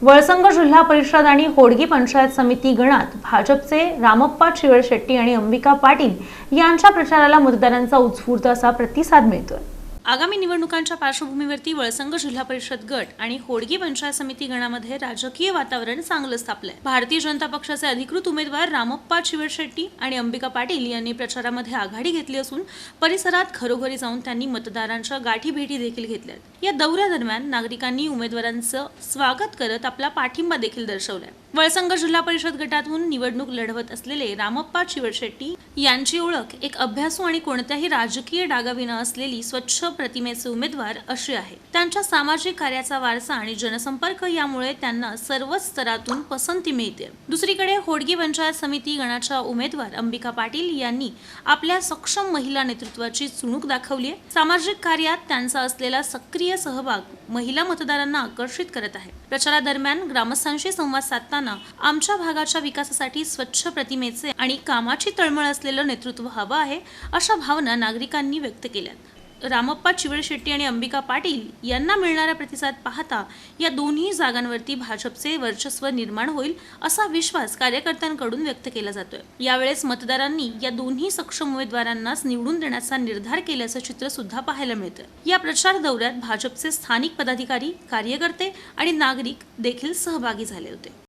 वळसंग जिल्हा परिषद आणि होडगी पंचायत समिती गणात भाजपचे रामप्पा चिवळशेट्टी आणि अंबिका पाटील यांच्या प्रचाराला मतदारांचा उत्स्फूर्त असा प्रतिसाद मिळतोय। आगामी निवडणुकांच्या पार्श्वभूमीवरती वळसंग जिल्हा परिषद गट आणि होडगी पंचायत समिती गणामध्ये राजकीय वातावरण चांगलं तापलंय। भारतीय जनता पक्षाचे अधिकृत उमेदवार रामप्पा चिवळशेट्टी आणि अंबिका पाटील यांनी प्रचारामध्ये आघाडी घेतली असून परिसरात घरोघरी जाऊन त्यांनी मतदारांच्या गाठीभेटी देखील घेतल्यात। या दौऱ्यादरम्यान नागरिकांनी उमेदवारांचं स्वागत करत आपला पाठिंबा देखील दर्शवलाय। वळसंग जिल्हा परिषद गटातून निवडणूक लढवत असलेले रामप्पा चिवळशेट्टी यांची ओळख एक अभ्यासू आणि कोणत्याही राजकीय डागाविना असलेली स्वच्छ प्रतिमेचे उमेदवार अशी आहे। त्यांच्या सामाजिक कार्याचा वारसा आणि जनसंपर्क यामुळे त्यांना सर्वच स्तरातून पसंती मिळते। दुसरीकडे होडगी पंचायत समिती गणाच्या उमेदवार अंबिका पाटील यांनी आपल्या सक्षम महिला नेतृत्वाची चुणूक दाखवली आहे। सामाजिक कार्यात त्यांचा असलेला सक्रिय सहभाग महिला मतदारांना आकर्षित करत आहे। प्रचारादरम्यान ग्रामस्थांशी संवाद साधताना आमच्या भागाच्या विकासासाठी स्वच्छ प्रतिमेचे आणि कामाची तळमळ असलेलं नेतृत्व हवं आहे अशा भावना नागरिकांनी व्यक्त केल्या। रामप्पा चिवळशेट्टी आणि अंबिका पाटील यांना मिळणारा प्रतिसाद पाहता या दोन्ही जागांवरती भाजपचे वर्चस्व निर्माण होईल असा विश्वास कार्यकर्त्यांकडून व्यक्त केला जातोय। यावेळेस मतदारांनी या दोन्ही सक्षम उमेदवारांनाच निवडून देण्याचा निर्धार केल्याचं चित्र सुद्धा पाहायला मिळतंय। या प्रचार दौऱ्यात भाजपचे स्थानिक पदाधिकारी, कार्यकर्ते आणि नागरिक देखील सहभागी झाले होते।